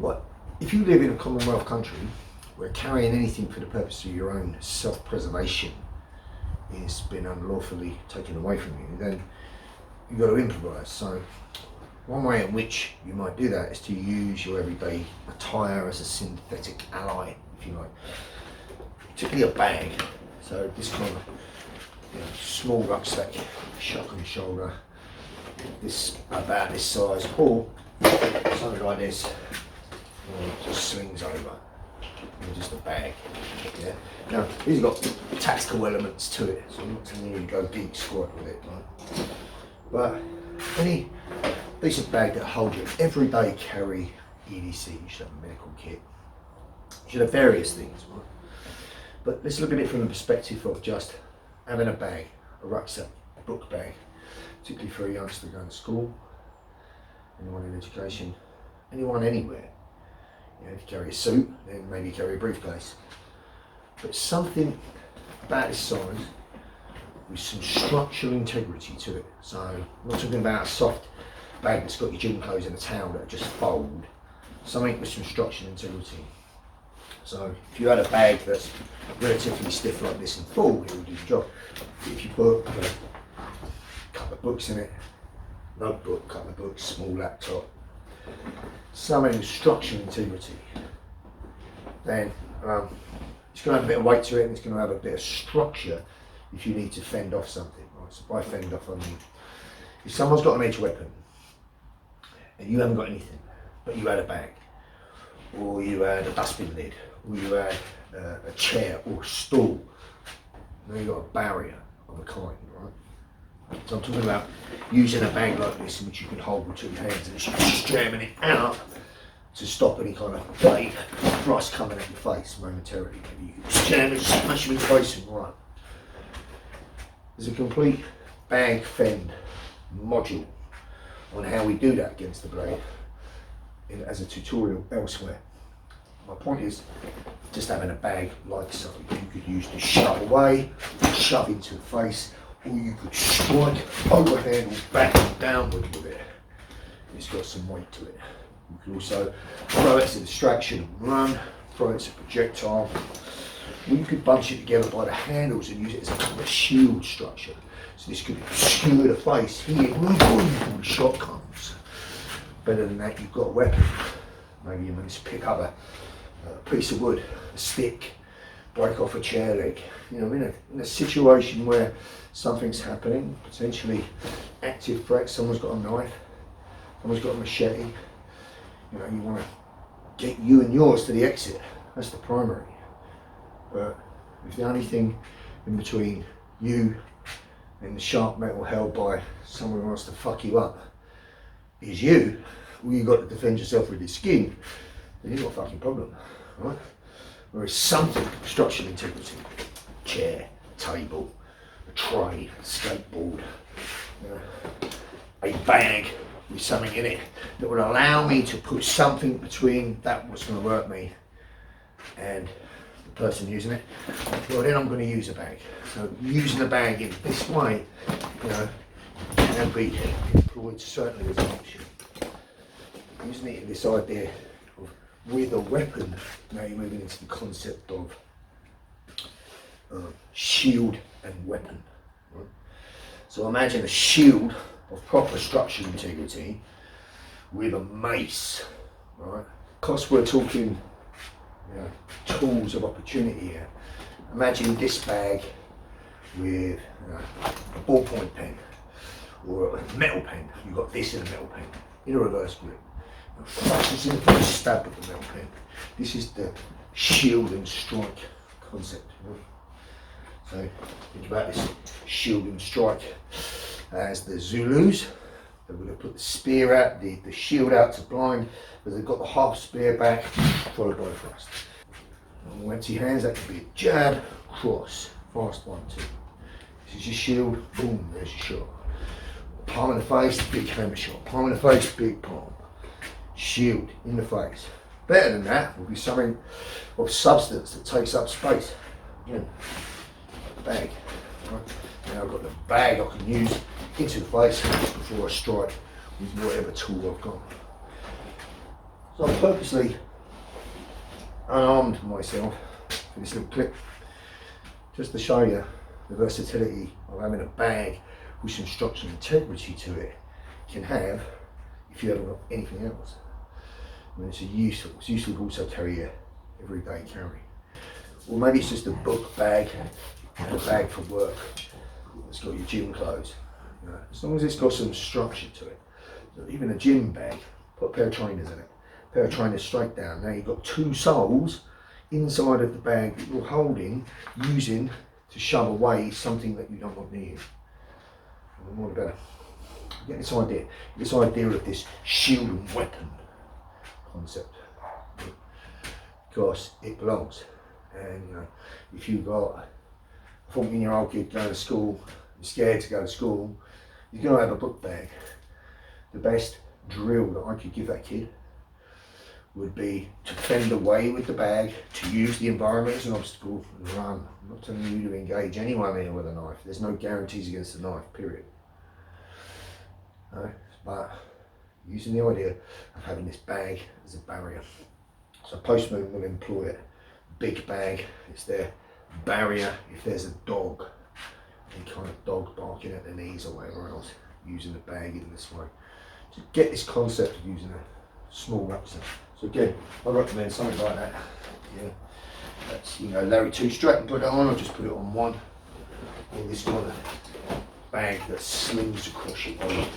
What? If you live in a Commonwealth country where carrying anything for the purpose of your own self-preservation is been unlawfully taken away from you, then you've got to improvise. So one way in which you might do that is to use your everyday attire as a synthetic ally, if you like, particularly a bag. So this kind of small rucksack, shock on your shoulder, this about this size, or something like this, just slings over. Just a bag. Yeah. Now these have got tactical elements to it, so I'm not telling you to go geek squat with it, right? But any decent bag that holds your everyday carry EDC, you should have a medical kit. You should have various things, right? But let's look at it from the perspective of just having a bag, a rucksack, a book bag, particularly for a youngster going to school, anyone in education, anyone anywhere. You know, if you carry a suit, then maybe carry a briefcase. But something about this size with some structural integrity to it. So I'm not talking about a soft bag that's got your gym clothes in a towel that just fold. Something with some structural integrity. So if you had a bag that's relatively stiff like this and full, it would do the job. If you put a couple of books in it, notebook, couple of books, small laptop, something with structural integrity, then it's going to have a bit of weight to it, and it's going to have a bit of structure if you need to fend off something. Right? So by fend off, I mean if someone's got an edge weapon and you haven't got anything, but you had a bag, or you had a dustbin lid, or you had a chair or a stool, now you've got a barrier of a kind, right? So I'm talking about using a bag like this in which you can hold with two hands and just jamming it out to stop any kind of blade thrust coming at your face momentarily. Maybe you can just jam it, smash you in the face and run. There's a complete bag fend module on how we do that against the blade as a tutorial elsewhere. My point is just having a bag like so you could use to shove away, shove into the face, or you could strike overhand or back and downward with it. It's got some weight to it. You could also throw it as a distraction and run, throw it as a projectile. Or you could bunch it together by the handles and use it as a kind of shield structure. So this could obscure the face here when the shot comes. Better than that, you've got a weapon. Maybe you manage to pick up a piece of wood, a stick, break off a chair leg. You know, in a situation where something's happening, potentially active threat, someone's got a knife, someone's got a machete, you know, you want to get you and yours to the exit. That's the primary. But if the only thing in between you and the sharp metal held by someone who wants to fuck you up is you, all you've got to defend yourself with your skin, then you've got a fucking problem, right? Whereas something, structural integrity, chair, table, a tray, a skateboard, a bag with something in it that would allow me to put something between that what's going to hurt me and the person using it, well then I'm going to use a bag. So using a bag in this way, you know, can be employed certainly as an option. Using it in this idea of with a weapon, now you're moving into the concept of shield and weapon. Right? So imagine a shield of proper structural integrity with a mace, right? Because we're talking, you know, tools of opportunity here. Imagine this bag with a ballpoint pen or a metal pen. You've got this in a metal pen in a reverse grip. Just in the first stab with the metal pen. This is the shield and strike concept. Right? So think about this shield and strike as the Zulus. They would have put the spear out, the shield out to blind, but they've got the half spear back, followed by a thrust. On empty hands, that could be a jab, cross, fast 1, 2. This is your shield, boom, there's your shot. Palm in the face, big hammer shot. Palm in the face, big palm. Shield in the face. Better than that would be something of substance that takes up space. You know, a bag. Right? Now I've got the bag I can use into the face before I strike with whatever tool I've got. So I purposely unarmed myself for this little clip, just to show you the versatility of having a bag with some structural integrity to it can have if you haven't got anything else. I mean, it's useful to also carry a everyday carry. Or maybe it's just a book bag and a bag for work that's got your gym clothes. You know, as long as it's got some structure to it. So even a gym bag, put a pair of trainers in it, a pair of trainers straight down. Now you've got two soles inside of the bag that you're holding, using to shove away something that you don't want near you. And the more the better. Get this idea of this shield and weapon concept, because it belongs. And you know, if you've got a 14-year-old kid going to school, you're scared to go to school, you're going to have a book bag. The best drill that I could give that kid would be to fend away with the bag, to use the environment as an obstacle and run. I'm not telling you to engage anyone here with a knife. There's no guarantees against a knife, period. No, but using the idea of having this bag as a barrier. So postmen will employ it. Big bag, it's their barrier if there's a dog, any kind of dog barking at their knees or whatever else, using the bag in this way. To get this concept of using a small rucksack. So again, I recommend something like that. Yeah, that's, you know, Larry 2 strap and put it on, or just put it on one. Or this kind of bag that slings across your body,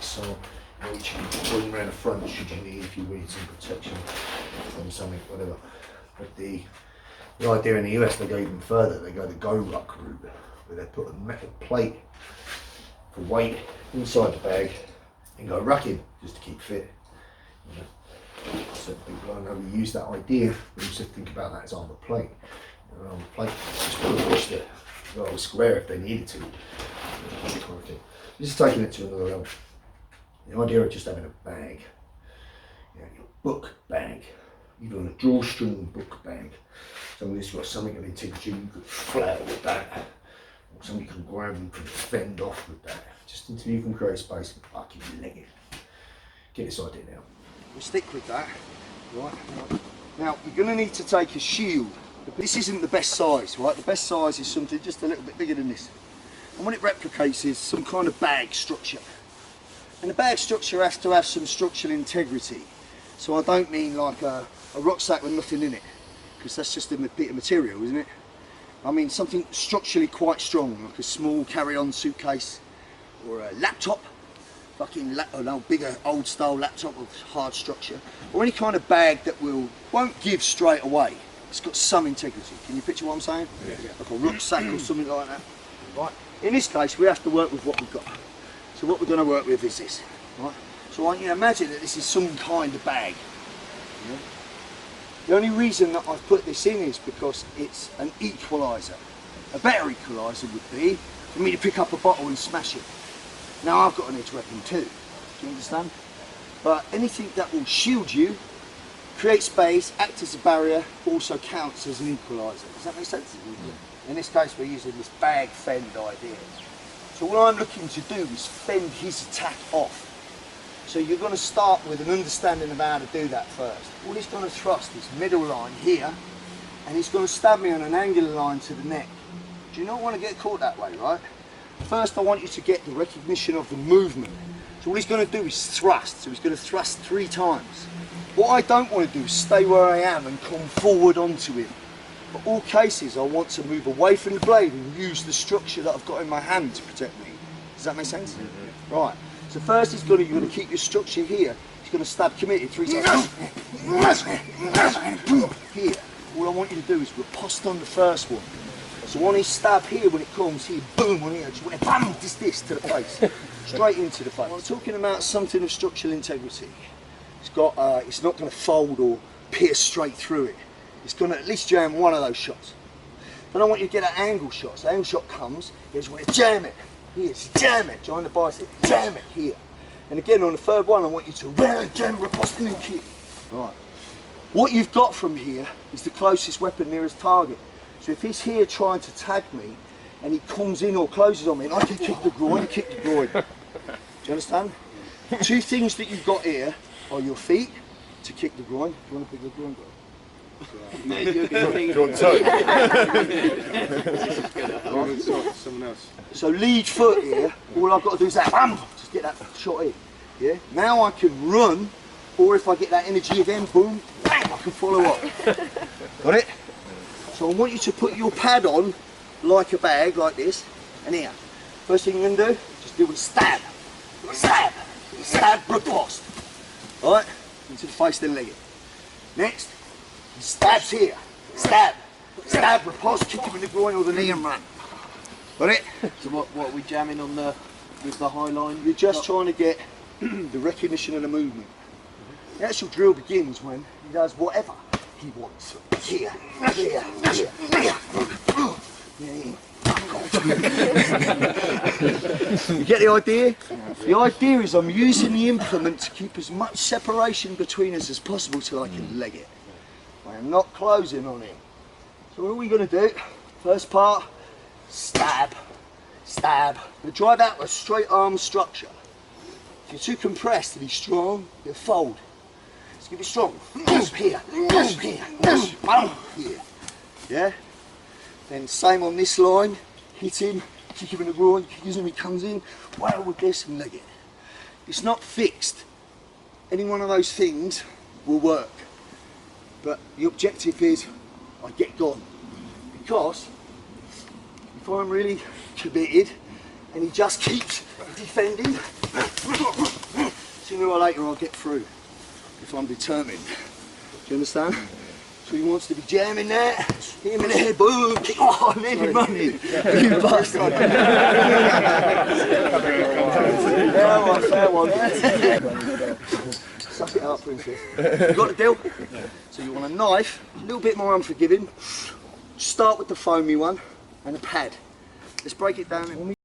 so which you can bring around the front should you need, if you need some protection from something, whatever. But the idea in the US, they go even further. They go the go ruck route, where they put a metal plate for weight inside the bag and go rucking just to keep fit. You know, so people I know we use that idea. We used to think about that as armour plate. You know, armour plate just push the little square if they needed to. Kind of thing. This is taking it to another level. The idea of just having a bag, you know, your book bag, even a drawstring book bag. Somebody's got something of integrity, you could flail with that, or somebody can grab and can fend off with that, just until you can create space and fucking leg it. Get this idea now. We'll stick with that, right? Now, you're going to need to take a shield. This isn't the best size, right? The best size is something just a little bit bigger than this. And what it replicates is some kind of bag structure. And the bag structure has to have some structural integrity. So I don't mean like a rucksack with nothing in it, because that's just a bit of material, isn't it? I mean something structurally quite strong, like a small carry-on suitcase, or a laptop, fucking bigger old style laptop with hard structure, or any kind of bag that won't give straight away. It's got some integrity. Can you picture what I'm saying? Yeah. Like a rucksack or something like that. Right. In this case, we have to work with what we've got. So what we're going to work with is this. Right. So I want you to imagine that this is some kind of bag. Yeah. The only reason that I've put this in is because it's an equaliser. A better equaliser would be for me to pick up a bottle and smash it. Now I've got an edge weapon too. Do you understand? But anything that will shield you, create space, act as a barrier, also counts as an equaliser. Does that make sense? Yeah. In this case we're using this bag fend idea. So what I'm looking to do is fend his attack off. So you're going to start with an understanding of how to do that first. All he's going to thrust is middle line here, and he's going to stab me on an angular line to the neck. Do you not want to get caught that way, right? First I want you to get the recognition of the movement. So all he's going to do is thrust. So he's going to thrust 3 times. What I don't want to do is stay where I am and come forward onto him. For all cases, I want to move away from the blade and use the structure that I've got in my hand to protect me. Does that make sense? Mm-hmm. Right. So first you're going to keep your structure here. He's going to stab committed 3 times. Here. All I want you to do is riposte on the first one. So on his stab here, when it comes here, boom, on here, just went bam, this to the face. Straight into the face. I'm talking about something of structural integrity. It's not going to fold or pierce straight through it. It's going to at least jam one of those shots. Then I want you to get an angle shot. So the angle shot comes, you just want to jam it. Here, jam it, join the bicep, jam it here. And again on the third one, I want you to jam, riposte and kick. Right. What you've got from here is the closest weapon nearest target. So if he's here trying to tag me, and he comes in or closes on me, and I can kick the groin, kick the groin. Do you understand? 2 things that you've got here are your feet to kick the groin. Do you want to pick the groin, bro? Someone else. So lead foot here, all I've got to do is that, bam, just get that shot in. Yeah? Now I can run, or if I get that energy again, boom, bang, I can follow up. Got it? So I want you to put your pad on like a bag, like this, and here. First thing you're going to do, just do a stab, stab, stab, riposte. Alright? Into the face, then leg it. Next, stabs here, stab, stab, riposte, kick him in the groin or the knee and run. Got it? So what are we jamming on with the high line? You're just trying to get the recognition of the movement. The actual drill begins when he does whatever he wants. Here, here, here, here. You get the idea? The idea is I'm using the implement to keep as much separation between us as possible till I can leg it. I am not closing on him. So what are we going to do? First part, stab, stab. We drive out a straight arm structure. If you're too compressed to be strong, you'll fold. Let's keep it strong. Here, here, here. Yeah? Then same on this line, hit him, kick him in the groin, kick him, he comes in, well with this and leg it. It's not fixed. Any one of those things will work. But the objective is I get gone. Because if I'm really committed and he just keeps defending, sooner or later I'll get through if I'm determined. Do you understand? So he wants to be jamming there, hit him in the head, boom, kick, oh, and then he's running. You bastard. Fair one. Suck it up, princess. You got the deal? So you want a knife, a little bit more unforgiving. Start with the foamy one and a pad. Let's break it down.